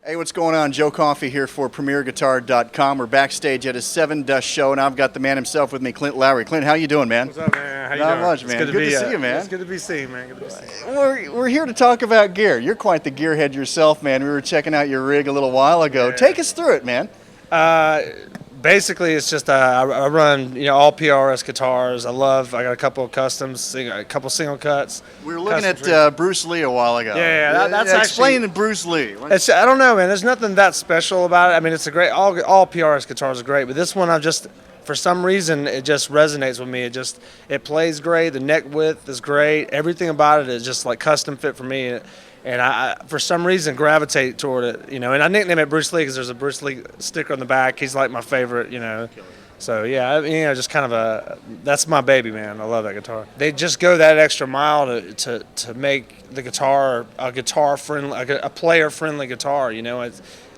Hey, what's going on? Joe Coffey here for PremierGuitar.com. We're backstage at a Sevendust show, and I've got the man himself with me, Clint Lowery. Clint, how you doing, man? What's up, man? How you Not doing? much, man. Good to see you, man. It's good to be seen, man. Good to be seen. We're here to talk about gear. You're quite the gearhead yourself, man. We were checking out your rig a little while ago. Yeah. Take us through it, man. Basically, it's just I run all PRS guitars. I got a couple of customs, a couple single cuts. We were looking at Bruce Lee a while ago. Yeah, that's explain actually Bruce Lee. I don't know, man. There's nothing that special about it. I mean, it's a great. All PRS guitars are great, but this one for some reason it just resonates with me. It plays great. The neck width is great. Everything about it is just like custom fit for me. And I for some reason gravitate toward it, And I nickname it Bruce Lee because there's a Bruce Lee sticker on the back. He's like my favorite, So yeah, just kind of that's my baby, man. I love that guitar. They just go that extra mile to make the guitar a guitar friendly, a player friendly guitar.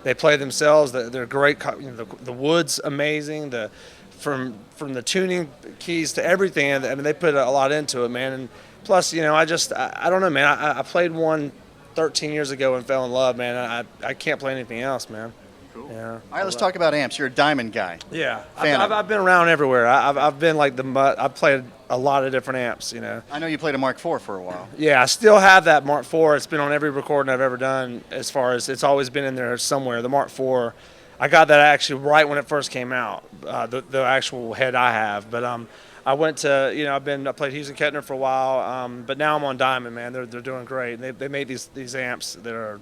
They play themselves. They're great. The wood's amazing. From the tuning keys to everything. I mean, they put a lot into it, man. And plus, I don't know, man. I played one 13 years ago and fell in love, man. I can't play anything else, man. Cool. Yeah. All right, let's talk about amps. You're a diamond guy. Yeah. I've been around everywhere. I've been like I've played a lot of different amps, I know you played a Mark IV for a while. Yeah, I still have that Mark IV. It's been on every recording I've ever done. As far as it's always been in there somewhere. The Mark IV, I got that actually right when it first came out. The actual head I have, but I went to, I played Hughes and Kettner for a while, but now I'm on Diamond, man. They're doing great. They made these amps that are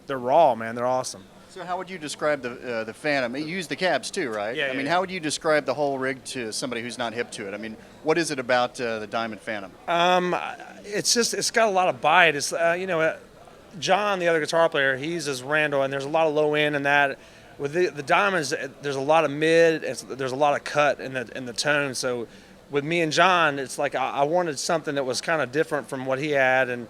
they're raw, man. They're awesome. So how would you describe the Phantom? You use the cabs too, right? Yeah. I mean, how would you describe the whole rig to somebody who's not hip to it? I mean, what is it about the Diamond Phantom? It's got a lot of bite. It's John, the other guitar player, he uses Randall, and there's a lot of low end in that. With the Diamonds, there's a lot of mid. There's a lot of cut in the tone. So with me and John, it's like I wanted something that was kind of different from what he had, and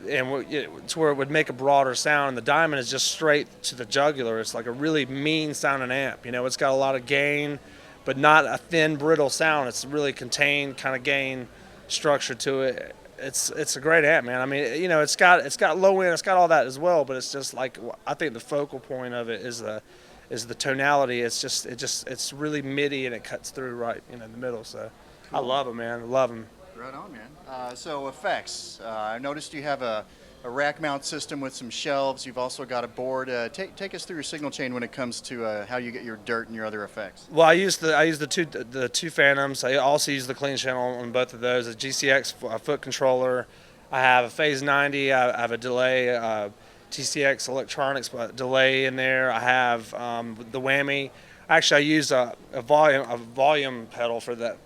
to where it would make a broader sound. And the Diamond is just straight to the jugular. It's like a really mean sounding amp. It's got a lot of gain, but not a thin, brittle sound. It's really contained kind of gain structure to it. It's a great amp, man. I mean, it's got low end, it's got all that as well, but it's just like I think the focal point of it is the tonality. It's really MIDI and it cuts through right in the middle. So cool. I love them, man. I love them. Right on, man. So effects. I noticed you have a rack mount system with some shelves. You've also got a board. Take us through your signal chain when it comes to how you get your dirt and your other effects. Well, I use the two Phantoms. I also use the clean channel on both of those. A GCX foot controller. I have a Phase 90. I have a delay. TCX Electronics delay in there. I have the whammy. Actually, I use a volume pedal for that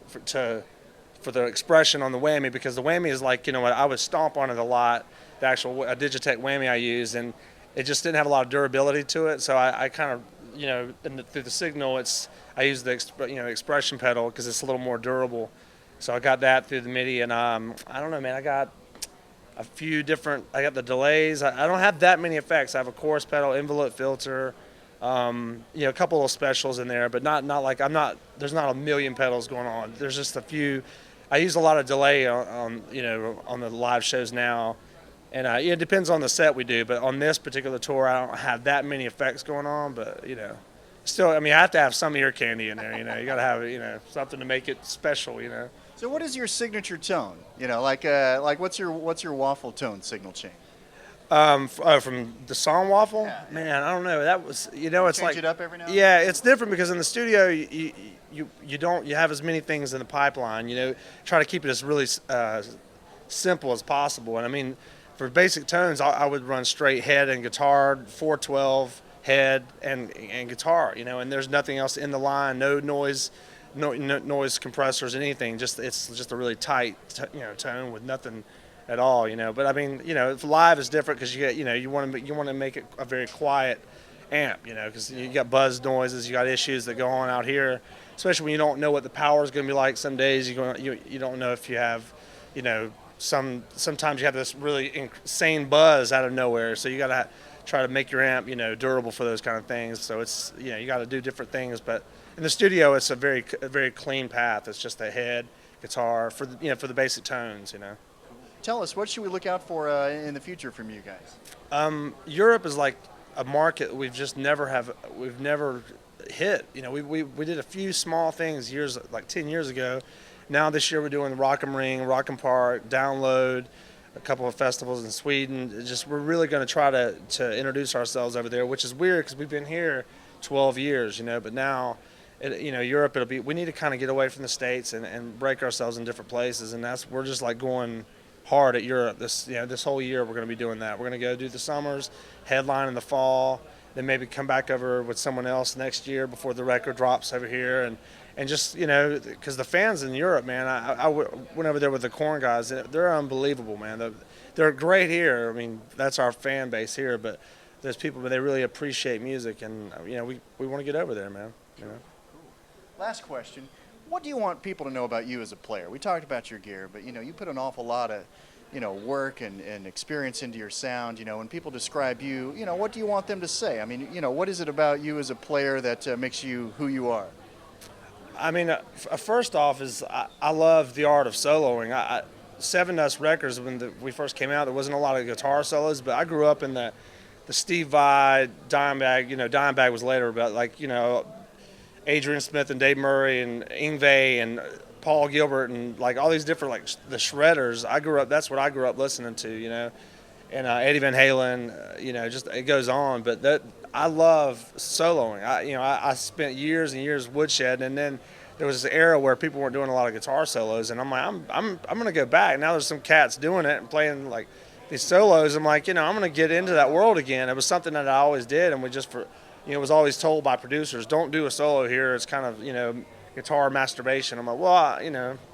for the expression on the whammy, because the whammy is like I would stomp on it a lot. The actual Digitech whammy I use, and it just didn't have a lot of durability to it. So I kind of through the signal I use the expression pedal because it's a little more durable. So I got that through the MIDI, and I don't know, man. I got a few different. I got the delays. I don't have that many effects. I have a chorus pedal, envelope filter, a couple of specials in there, but not like there's not a million pedals going on. There's just a few. I use a lot of delay on the live shows now, and it depends on the set we do. But on this particular tour, I don't have that many effects going on. But still, I mean, I have to have some ear candy in there. You got to have something to make it special. So what is your signature tone? Like what's your waffle tone signal chain? From the song waffle, yeah. Man, I don't know. That was it's Change like it up every now and yeah, it's different because in the studio you don't have as many things in the pipeline. Try to keep it as really simple as possible. And I mean, for basic tones, I would run straight head and guitar, 412 head and guitar. And there's nothing else in the line, no noise. No noise compressors, anything. It's just a really tight, tone with nothing at all. But I mean, live is different because you want to make it a very quiet amp. Because you got buzz noises, you got issues that go on out here, especially when you don't know what the power is going to be like. Some days you don't know if you have, sometimes you have this really insane buzz out of nowhere. So you got to try to make your amp, durable for those kind of things. So it's you got to do different things, but in the studio, it's a very clean path. It's just a head, guitar for the basic tones. Tell us, what should we look out for in the future from you guys? Europe is like a market we've never hit. You know, we did a few small things like 10 years ago. Now this year we're doing Rock 'em Ring, Rock 'em Park, Download, a couple of festivals in Sweden. We're really going to try to introduce ourselves over there, which is weird because we've been here 12 years, you know. But now, Europe, we need to kind of get away from the States and break ourselves in different places, and we're just like going hard at Europe. This whole year we're going to be doing that. We're going to go do the summers, headline in the fall, then maybe come back over with someone else next year before the record drops over here, and just, because the fans in Europe, man, I went over there with the Korn guys. They're unbelievable, man. They're great here. I mean, that's our fan base here, but there's people, but they really appreciate music, and we want to get over there, man. Last question. What do you want people to know about you as a player? We talked about your gear, but you put an awful lot of work and experience into your sound. When people describe you, what do you want them to say? I mean, what is it about you as a player that makes you who you are? I mean, first off is I love the art of soloing. Sevendust Records, when we first came out, there wasn't a lot of guitar solos, but I grew up in the Steve Vai, Dimebag. Dimebag was later, but Adrian Smith and Dave Murray and Yngwie and Paul Gilbert and all these different the Shredders. That's what I grew up listening to, and Eddie Van Halen. Just it goes on, but I love soloing. I spent years and years woodshed, and then there was this era where people weren't doing a lot of guitar solos, and I'm like, I'm gonna go back. Now there's some cats doing it and playing these solos. I'm like, I'm gonna get into that world again. It was something that I always did, and was always told by producers, don't do a solo here. It's kind of guitar masturbation. I'm like, well,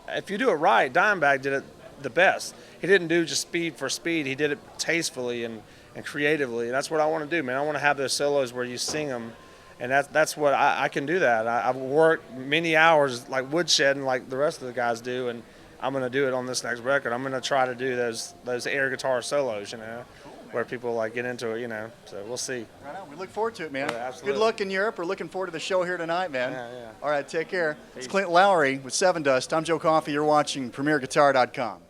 if you do it right, Dimebag did it the best. He didn't do just speed for speed. He did it tastefully and creatively. And that's what I want to do, man. I want to have those solos where you sing them, and that's what I can do that. I've worked many hours like woodshed like the rest of the guys do, and I'm going to do it on this next record. I'm going to try to do those air guitar solos, where people get into it, So we'll see. Right on. We look forward to it, man. Yeah, absolutely. Good luck in Europe. We're looking forward to the show here tonight, man. Yeah. All right, take care. Peace. It's Clint Lowery with Sevendust. I'm Joe Coffey. You're watching PremierGuitar.com.